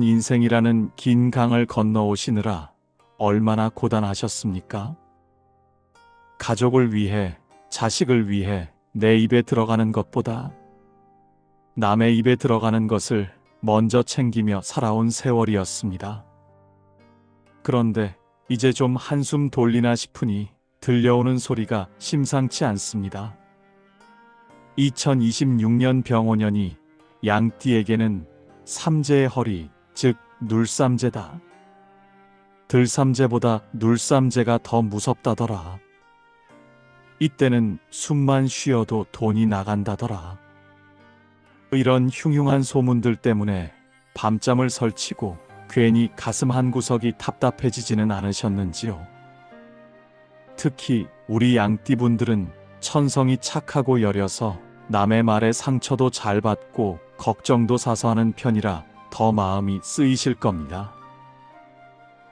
인생이라는 긴 강을 건너오시느라 얼마나 고단하셨습니까? 가족을 위해, 자식을 위해 내 입에 들어가는 것보다 남의 입에 들어가는 것을 먼저 챙기며 살아온 세월이었습니다. 그런데 이제 좀 한숨 돌리나 싶으니 들려오는 소리가 심상치 않습니다. 2026년 병오년이 양띠에게는 삼재의 허리, 즉 눌삼재다. 들삼재보다 눌삼재가 더 무섭다더라. 이때는 숨만 쉬어도 돈이 나간다더라. 이런 흉흉한 소문들 때문에 밤잠을 설치고 괜히 가슴 한구석이 답답해지지는 않으셨는지요. 특히 우리 양띠분들은 천성이 착하고 여려서 남의 말에 상처도 잘 받고 걱정도 사서 하는 편이라 더 마음이 쓰이실 겁니다.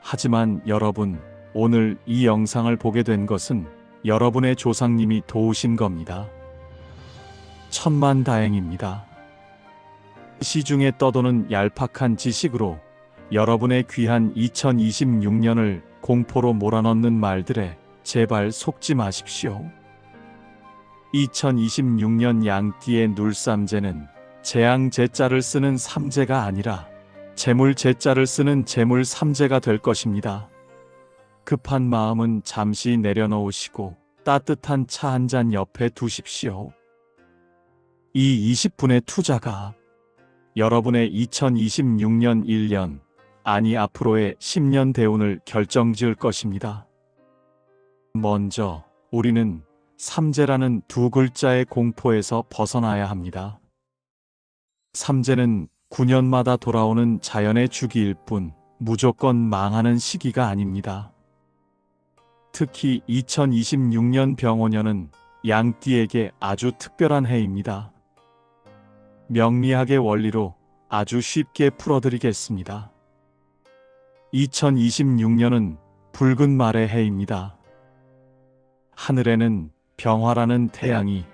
하지만 여러분, 오늘 이 영상을 보게 된 것은 여러분의 조상님이 도우신 겁니다. 천만다행입니다. 시중에 떠도는 얄팍한 지식으로 여러분의 귀한 2026년을 공포로 몰아넣는 말들에 제발 속지 마십시오. 2026년 양띠의 눌삼재는 재앙재자를 쓰는 삼재가 아니라 재물재자를 쓰는 재물삼재가 될 것입니다. 급한 마음은 잠시 내려놓으시고 따뜻한 차 한 잔 옆에 두십시오. 이 20분의 투자가 여러분의 2026년 1년, 아니 앞으로의 10년 대운을 결정지을 것입니다. 먼저 우리는 삼재라는 두 글자의 공포에서 벗어나야 합니다. 삼재는 9년마다 돌아오는 자연의 주기일 뿐 무조건 망하는 시기가 아닙니다. 특히 2026년 병오년은 양띠에게 아주 특별한 해입니다. 명리학의 원리로 아주 쉽게 풀어드리겠습니다. 2026년은 붉은 말의 해입니다. 하늘에는 병화라는 태양이,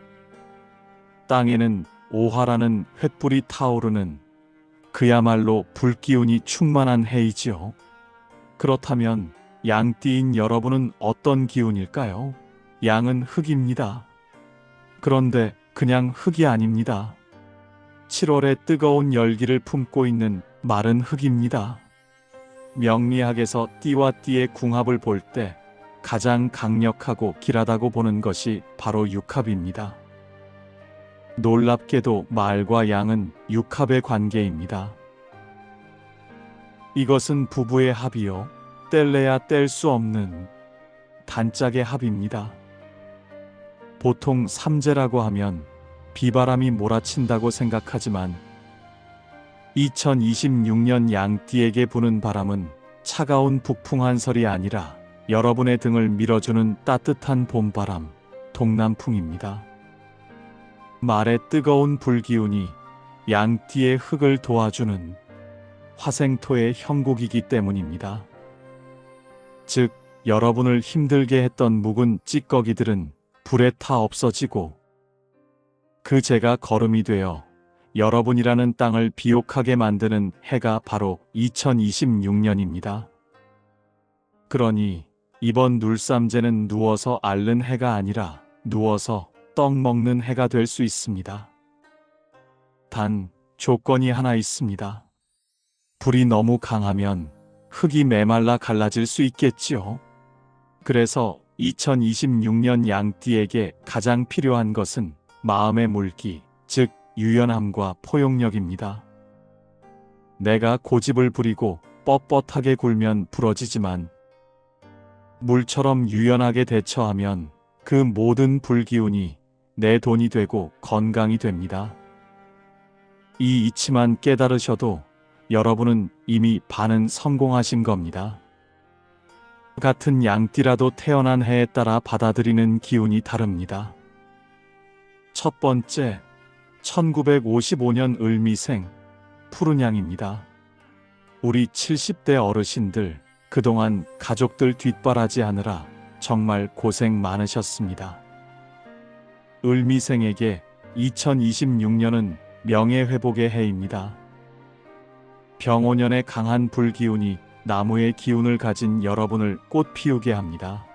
땅에는 오화라는 횃불이 타오르는 그야말로 불기운이 충만한 해이지요. 그렇다면 양띠인 여러분은 어떤 기운일까요? 양은 흙입니다. 그런데 그냥 흙이 아닙니다. 7월의 뜨거운 열기를 품고 있는 마른 흙입니다. 명리학에서 띠와 띠의 궁합을 볼 때 가장 강력하고 길하다고 보는 것이 바로 육합입니다. 놀랍게도 말과 양은 육합의 관계입니다. 이것은 부부의 합이요, 뗄래야 뗄 수 없는 단짝의 합입니다. 보통 삼재라고 하면 비바람이 몰아친다고 생각하지만 2026년 양띠에게 부는 바람은 차가운 북풍 한설이 아니라 여러분의 등을 밀어주는 따뜻한 봄바람, 동남풍입니다. 말의 뜨거운 불기운이 양띠의 흙을 도와주는 화생토의 형국이기 때문입니다. 즉, 여러분을 힘들게 했던 묵은 찌꺼기들은 불에 타 없어지고 그 재가 거름이 되어 여러분이라는 땅을 비옥하게 만드는 해가 바로 2026년입니다. 그러니 이번 눌삼재는 누워서 앓는 해가 아니라 누워서 떡 먹는 해가 될 수 있습니다. 단 조건이 하나 있습니다. 불이 너무 강하면 흙이 메말라 갈라질 수 있겠지요. 그래서 2026년 양띠에게 가장 필요한 것은 마음의 물기, 즉 유연함과 포용력입니다. 내가 고집을 부리고 뻣뻣하게 굴면 부러지지만 물처럼 유연하게 대처하면 그 모든 불기운이 내 돈이 되고 건강이 됩니다. 이 이치만 깨달으셔도 여러분은 이미 반은 성공하신 겁니다. 같은 양띠라도 태어난 해에 따라 받아들이는 기운이 다릅니다. 첫 번째, 1955년 을미생, 푸른 양입니다. 우리 70대 어르신들, 그동안 가족들 뒷바라지하느라 정말 고생 많으셨습니다. 을미생에게 2026년은 명예회복의 해입니다. 병오년의 강한 불기운이 나무의 기운을 가진 여러분을 꽃 피우게 합니다.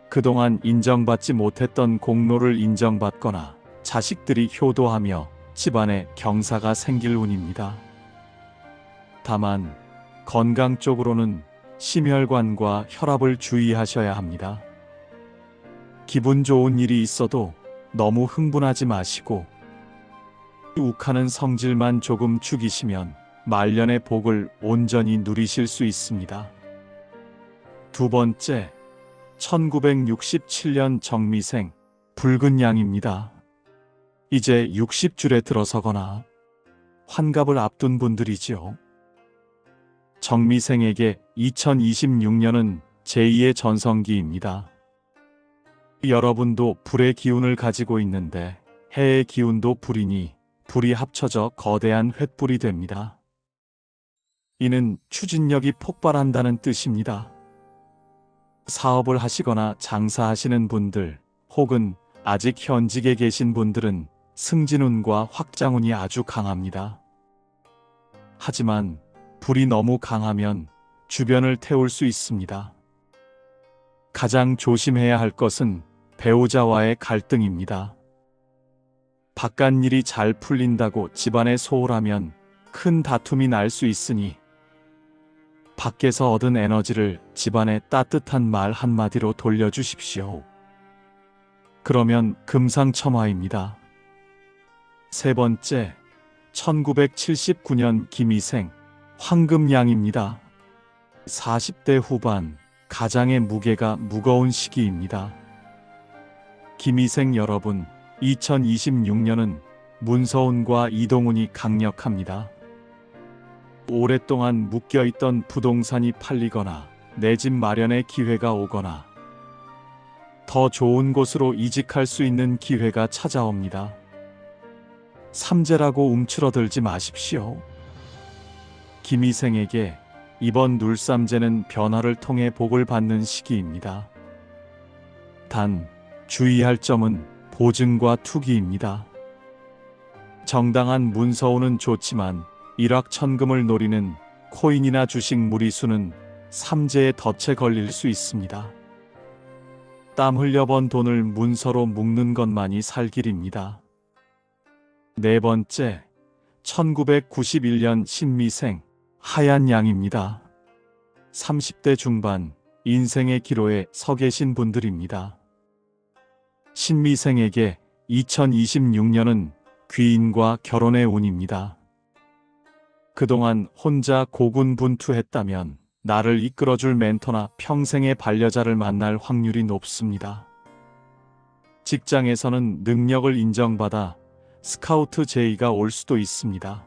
그동안 인정받지 못했던 공로를 인정받거나 자식들이 효도하며 집안에 경사가 생길 운입니다. 다만 건강 쪽으로는 심혈관과 혈압을 주의하셔야 합니다. 기분 좋은 일이 있어도 너무 흥분하지 마시고 욱하는 성질만 조금 죽이시면 말년의 복을 온전히 누리실 수 있습니다. 두 번째, 1967년 정미생, 붉은 양입니다. 이제 60줄에 들어서거나 환갑을 앞둔 분들이지요. 정미생에게 2026년은 제2의 전성기입니다. 여러분도 불의 기운을 가지고 있는데 해의 기운도 불이니 불이 합쳐져 거대한 횃불이 됩니다. 이는 추진력이 폭발한다는 뜻입니다. 사업을 하시거나 장사하시는 분들 혹은 아직 현직에 계신 분들은 승진운과 확장운이 아주 강합니다. 하지만 불이 너무 강하면 주변을 태울 수 있습니다. 가장 조심해야 할 것은 배우자와의 갈등입니다. 바깥일이 잘 풀린다고 집안에 소홀하면 큰 다툼이 날 수 있으니 밖에서 얻은 에너지를 집안에 따뜻한 말 한마디로 돌려주십시오. 그러면 금상첨화입니다. 세 번째, 1979년 김희생, 황금양입니다. 40대 후반, 가장의 무게가 무거운 시기입니다. 김희생 여러분, 2026년은 문서운과 이동운이 강력합니다. 오랫동안 묶여있던 부동산이 팔리거나 내 집 마련의 기회가 오거나 더 좋은 곳으로 이직할 수 있는 기회가 찾아옵니다. 삼재라고 움츠러들지 마십시오. 김희생에게 이번 눌삼재는 변화를 통해 복을 받는 시기입니다. 단, 주의할 점은 보증과 투기입니다. 정당한 문서운은 좋지만 일확천금을 노리는 코인이나 주식 무리수는 삼재에 덫에 걸릴 수 있습니다. 땀 흘려 번 돈을 문서로 묶는 것만이 살 길입니다. 네 번째, 1991년 신미생, 하얀 양입니다. 30대 중반, 인생의 기로에 서 계신 분들입니다. 신미생에게 2026년은 귀인과 결혼의 운입니다. 그동안 혼자 고군분투했다면 나를 이끌어줄 멘토나 평생의 반려자를 만날 확률이 높습니다. 직장에서는 능력을 인정받아 스카우트 제의가 올 수도 있습니다.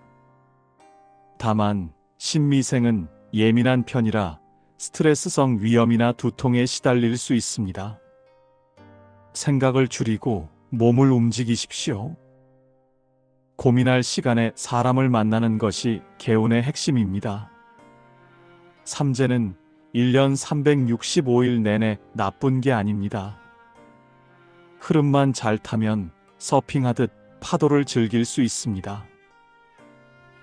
다만 신미생은 예민한 편이라 스트레스성 위염이나 두통에 시달릴 수 있습니다. 생각을 줄이고 몸을 움직이십시오. 고민할 시간에 사람을 만나는 것이 개운의 핵심입니다. 삼재는 1년 365일 내내 나쁜 게 아닙니다. 흐름만 잘 타면 서핑하듯 파도를 즐길 수 있습니다.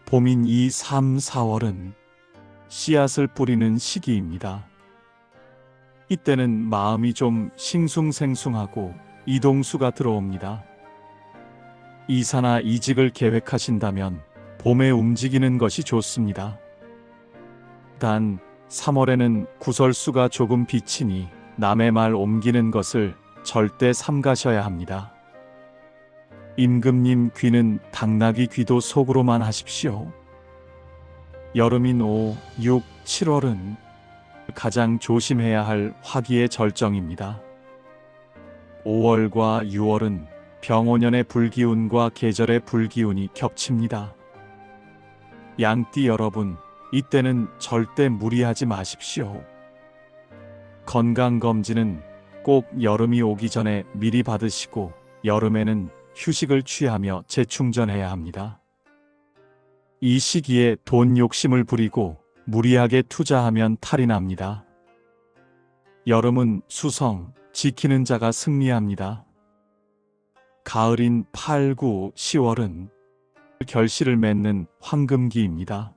봄인 2, 3, 4월은 씨앗을 뿌리는 시기입니다. 이때는 마음이 좀 싱숭생숭하고 이동수가 들어옵니다. 이사나 이직을 계획하신다면 봄에 움직이는 것이 좋습니다. 단 3월에는 구설수가 조금 비치니 남의 말 옮기는 것을 절대 삼가셔야 합니다. 임금님 귀는 당나귀 귀도 속으로만 하십시오. 여름인 5, 6, 7월은 가장 조심해야 할 화기의 절정입니다. 5월과 6월은 병오년의 불기운과 계절의 불기운이 겹칩니다. 양띠 여러분, 이때는 절대 무리하지 마십시오. 건강검진은 꼭 여름이 오기 전에 미리 받으시고 여름에는 휴식을 취하며 재충전해야 합니다. 이 시기에 돈 욕심을 부리고 무리하게 투자하면 탈이 납니다. 여름은 수성, 지키는 자가 승리합니다. 가을인 8, 9, 10월은 결실을 맺는 황금기입니다.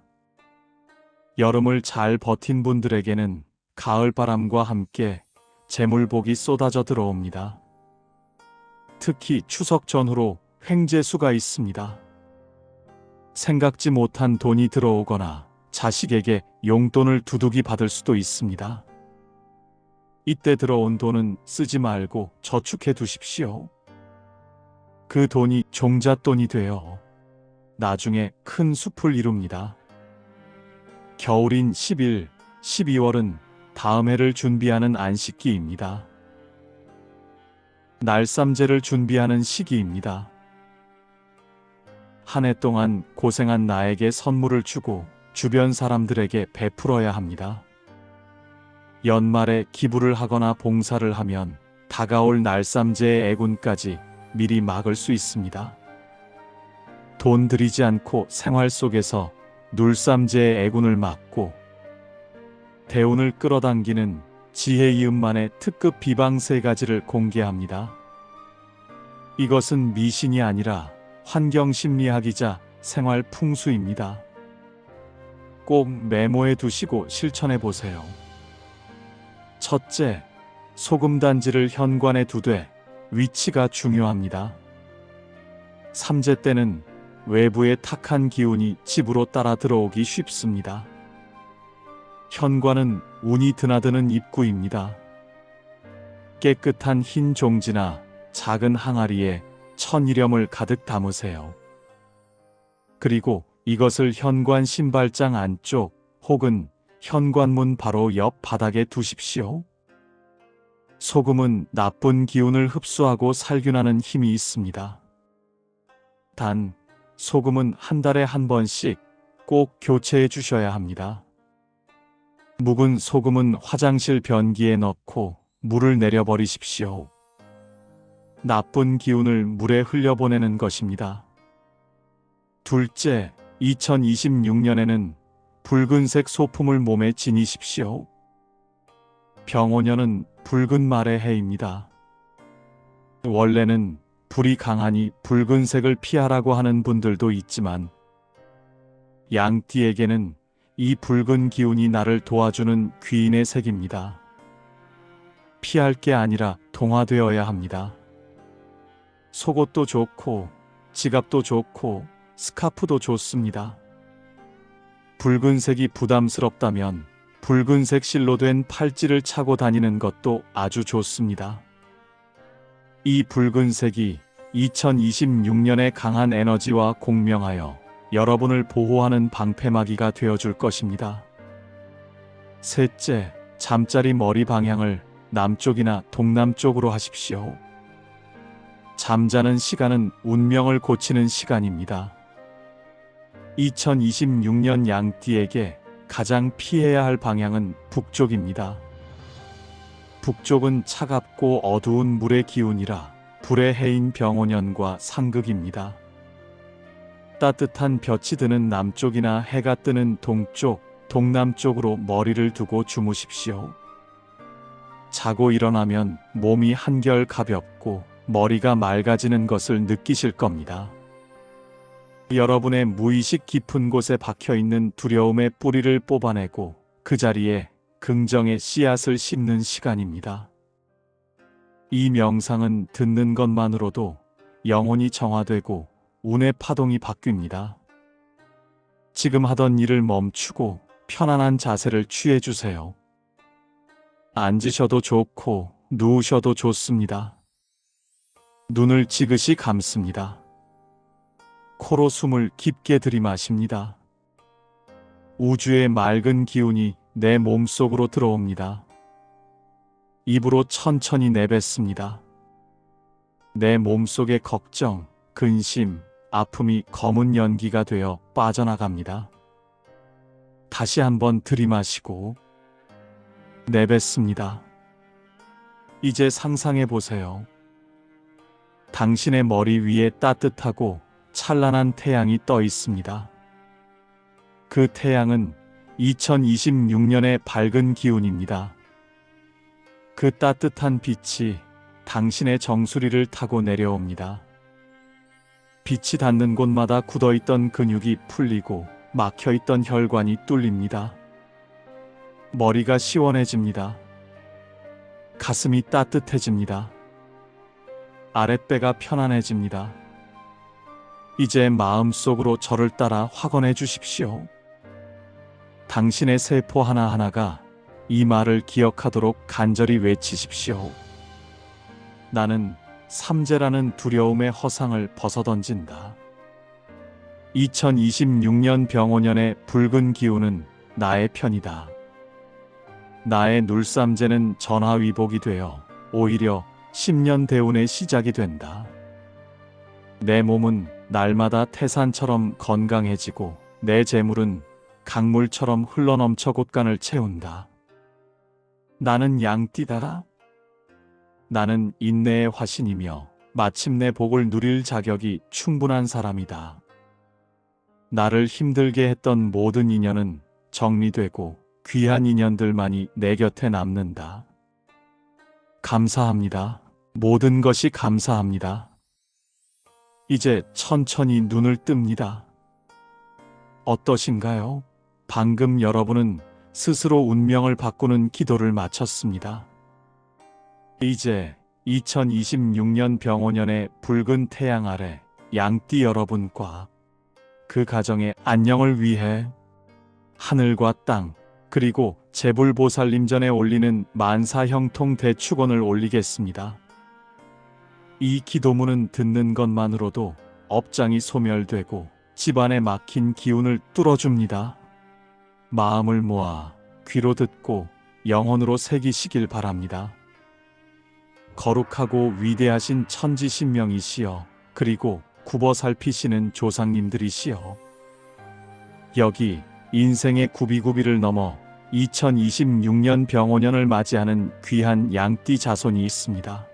여름을 잘 버틴 분들에게는 가을바람과 함께 재물복이 쏟아져 들어옵니다. 특히 추석 전후로 횡재수가 있습니다. 생각지 못한 돈이 들어오거나 자식에게 용돈을 두둑이 받을 수도 있습니다. 이때 들어온 돈은 쓰지 말고 저축해 두십시오. 그 돈이 종잣돈이 되어 나중에 큰 숲을 이룹니다. 겨울인 10일, 12월은 다음 해를 준비하는 안식기입니다. 날쌈제를 준비하는 시기입니다. 한 해 동안 고생한 나에게 선물을 주고 주변 사람들에게 베풀어야 합니다. 연말에 기부를 하거나 봉사를 하면 다가올 날쌈제의 애군까지 미리 막을 수 있습니다. 돈 들이지 않고 생활 속에서 눌쌈제의 애군을 막고 대운을 끌어당기는 지혜이음만의 특급 비방 3가지를 공개합니다. 이것은 미신이 아니라 환경심리학이자 생활 풍수입니다. 꼭 메모해 두시고 실천해 보세요. 첫째, 소금 단지를 현관에 두되 위치가 중요합니다. 삼재 때는 외부의 탁한 기운이 집으로 따라 들어오기 쉽습니다. 현관은 운이 드나드는 입구입니다. 깨끗한 흰 종지나 작은 항아리에 천일염을 가득 담으세요. 그리고 이것을 현관 신발장 안쪽 혹은 현관문 바로 옆 바닥에 두십시오. 소금은 나쁜 기운을 흡수하고 살균하는 힘이 있습니다. 단, 소금은 한 달에 한 번씩 꼭 교체해 주셔야 합니다. 묵은 소금은 화장실 변기에 넣고 물을 내려버리십시오. 나쁜 기운을 물에 흘려보내는 것입니다. 둘째, 2026년에는 붉은색 소품을 몸에 지니십시오. 병오년은 붉은 말의 해입니다. 원래는 불이 강하니 붉은색을 피하라고 하는 분들도 있지만 양띠에게는 이 붉은 기운이 나를 도와주는 귀인의 색입니다. 피할 게 아니라 동화되어야 합니다. 속옷도 좋고 지갑도 좋고 스카프도 좋습니다. 붉은색이 부담스럽다면 붉은색 실로 된 팔찌를 차고 다니는 것도 아주 좋습니다. 이 붉은색이 2026년의 강한 에너지와 공명하여 여러분을 보호하는 방패막이가 되어줄 것입니다. 셋째, 잠자리 머리 방향을 남쪽이나 동남쪽으로 하십시오. 잠자는 시간은 운명을 고치는 시간입니다. 2026년 양띠에게 가장 피해야 할 방향은 북쪽입니다. 북쪽은 차갑고 어두운 물의 기운이라 불의 해인 병오년과 상극입니다. 따뜻한 볕이 드는 남쪽이나 해가 뜨는 동쪽, 동남쪽으로 머리를 두고 주무십시오. 자고 일어나면 몸이 한결 가볍고 머리가 맑아지는 것을 느끼실 겁니다. 여러분의 무의식 깊은 곳에 박혀있는 두려움의 뿌리를 뽑아내고 그 자리에 긍정의 씨앗을 심는 시간입니다. 이 명상은 듣는 것만으로도 영혼이 정화되고 운의 파동이 바뀝니다. 지금 하던 일을 멈추고 편안한 자세를 취해주세요. 앉으셔도 좋고 누우셔도 좋습니다. 눈을 지그시 감습니다. 코로 숨을 깊게 들이마십니다. 우주의 맑은 기운이 내 몸속으로 들어옵니다. 입으로 천천히 내뱉습니다. 내 몸속의 걱정, 근심, 아픔이 검은 연기가 되어 빠져나갑니다. 다시 한번 들이마시고 내뱉습니다. 이제 상상해 보세요. 당신의 머리 위에 따뜻하고 찬란한 태양이 떠 있습니다. 그 태양은 2026년의 밝은 기운입니다. 그 따뜻한 빛이 당신의 정수리를 타고 내려옵니다. 빛이 닿는 곳마다 굳어있던 근육이 풀리고 막혀있던 혈관이 뚫립니다. 머리가 시원해집니다. 가슴이 따뜻해집니다. 아랫배가 편안해집니다. 이제 마음속으로 저를 따라 확언해 주십시오. 당신의 세포 하나하나가 이 말을 기억하도록 간절히 외치십시오. 나는 삼재라는 두려움의 허상을 벗어던진다. 2026년 병오년의 붉은 기운은 나의 편이다. 나의 눌삼재는 전화위복이 되어 오히려 10년 대운의 시작이 된다. 내 몸은 날마다 태산처럼 건강해지고 내 재물은 강물처럼 흘러넘쳐 곳간을 채운다. 나는 양띠다. 나는 인내의 화신이며 마침내 복을 누릴 자격이 충분한 사람이다. 나를 힘들게 했던 모든 인연은 정리되고 귀한 인연들만이 내 곁에 남는다. 감사합니다. 모든 것이 감사합니다. 이제 천천히 눈을 뜹니다. 어떠신가요? 방금 여러분은 스스로 운명을 바꾸는 기도를 마쳤습니다. 이제 2026년 병오년의 붉은 태양 아래 양띠 여러분과 그 가정의 안녕을 위해 하늘과 땅 그리고 재불보살님전에 올리는 만사형통 대축원을 올리겠습니다. 이 기도문은 듣는 것만으로도 업장이 소멸되고 집안에 막힌 기운을 뚫어줍니다. 마음을 모아 귀로 듣고 영혼으로 새기시길 바랍니다. 거룩하고 위대하신 천지신명이시여 그리고 굽어 살피시는 조상님들이시여 여기 인생의 구비구비를 넘어 2026년 병오년을 맞이하는 귀한 양띠 자손이 있습니다.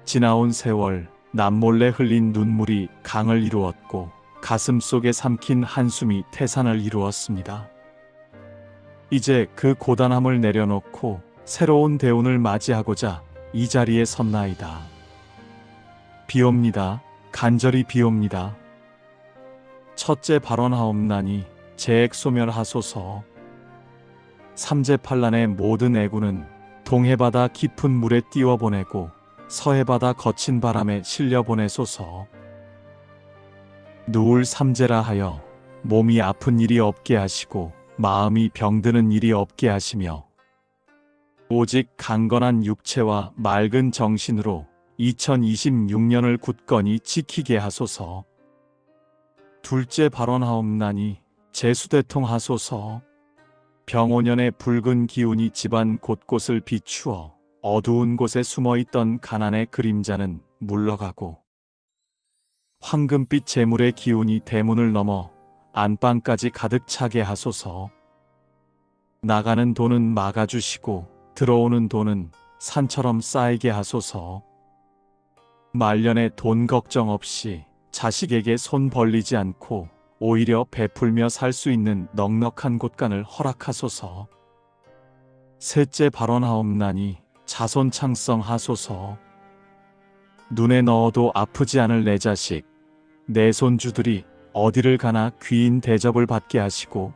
지나온 세월 남몰래 흘린 눈물이 강을 이루었고 가슴 속에 삼킨 한숨이 태산을 이루었습니다. 이제 그 고단함을 내려놓고 새로운 대운을 맞이하고자 이 자리에 섰나이다. 비옵니다. 간절히 비옵니다. 첫째 발언하옵나니 재액 소멸하소서. 삼재팔란의 모든 애구는 동해바다 깊은 물에 띄워보내고 서해바다 거친 바람에 실려보내소서. 누울 삼재라 하여 몸이 아픈 일이 없게 하시고 마음이 병드는 일이 없게 하시며 오직 강건한 육체와 맑은 정신으로 2026년을 굳건히 지키게 하소서. 둘째 발언하옵나니 재수대통하소서. 병오년의 붉은 기운이 집안 곳곳을 비추어 어두운 곳에 숨어있던 가난의 그림자는 물러가고 황금빛 재물의 기운이 대문을 넘어 안방까지 가득 차게 하소서. 나가는 돈은 막아주시고 들어오는 돈은 산처럼 쌓이게 하소서. 말년에 돈 걱정 없이 자식에게 손 벌리지 않고 오히려 베풀며 살 수 있는 넉넉한 곳간을 허락하소서. 셋째 발언하옵나니 자손 창성하소서. 눈에 넣어도 아프지 않을 내 자식, 내 손주들이 어디를 가나 귀인 대접을 받게 하시고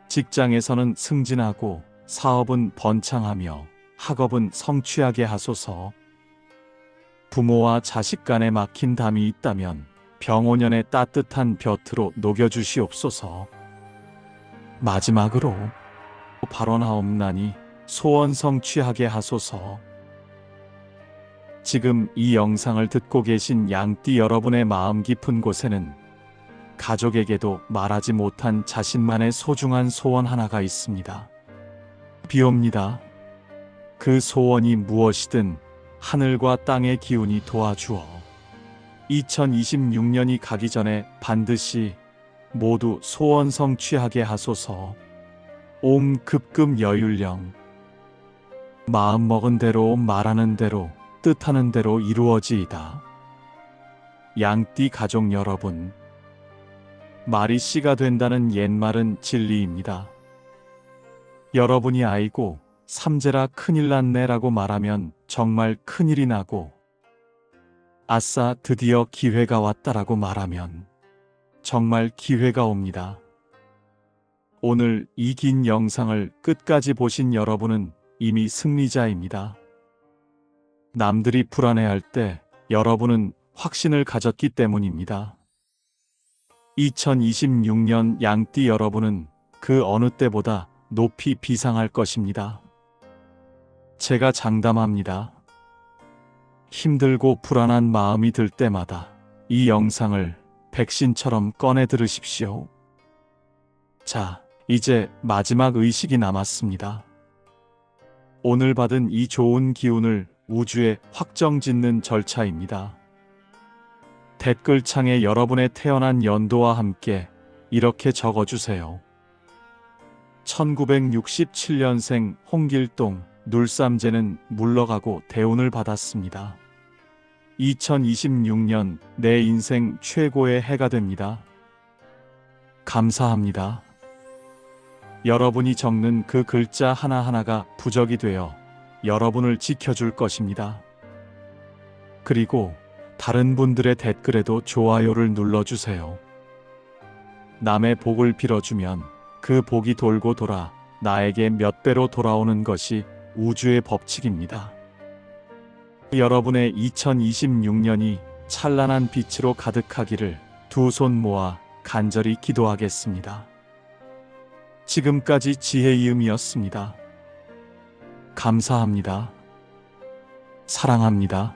직장에서는 승진하고 사업은 번창하며 학업은 성취하게 하소서. 부모와 자식 간에 막힌 담이 있다면 병오년의 따뜻한 볕으로 녹여주시옵소서. 마지막으로 발언하옵나니 소원 성취하게 하소서. 지금 이 영상을 듣고 계신 양띠 여러분의 마음 깊은 곳에는 가족에게도 말하지 못한 자신만의 소중한 소원 하나가 있습니다. 비옵니다. 그 소원이 무엇이든 하늘과 땅의 기운이 도와주어 2026년이 가기 전에 반드시 모두 소원 성취하게 하소서. 옴 급급 여율령. 마음먹은 대로 말하는 대로 뜻하는 대로 이루어지이다. 양띠 가족 여러분, 말이 씨가 된다는 옛말은 진리입니다. 여러분이 아이고 삼재라 큰일 났네라고 말하면 정말 큰일이 나고 아싸 드디어 기회가 왔다라고 말하면 정말 기회가 옵니다. 오늘 이 긴 영상을 끝까지 보신 여러분은 이미 승리자입니다. 남들이 불안해할 때 여러분은 확신을 가졌기 때문입니다. 2026년 양띠 여러분은 그 어느 때보다 높이 비상할 것입니다. 제가 장담합니다. 힘들고 불안한 마음이 들 때마다 이 영상을 백신처럼 꺼내 들으십시오. 자, 이제 마지막 의식이 남았습니다. 오늘 받은 이 좋은 기운을 우주에 확정짓는 절차입니다. 댓글창에 여러분의 태어난 연도와 함께 이렇게 적어주세요. 1967년생 홍길동, 눌삼재는 물러가고 대운을 받았습니다. 2026년 내 인생 최고의 해가 됩니다. 감사합니다. 여러분이 적는 그 글자 하나하나가 부적이 되어 여러분을 지켜줄 것입니다. 그리고 다른 분들의 댓글에도 좋아요를 눌러주세요. 남의 복을 빌어주면 그 복이 돌고 돌아 나에게 몇 배로 돌아오는 것이 우주의 법칙입니다. 여러분의 2026년이 찬란한 빛으로 가득하기를 두 손 모아 간절히 기도하겠습니다. 지금까지 지혜이음이었습니다. 감사합니다. 사랑합니다.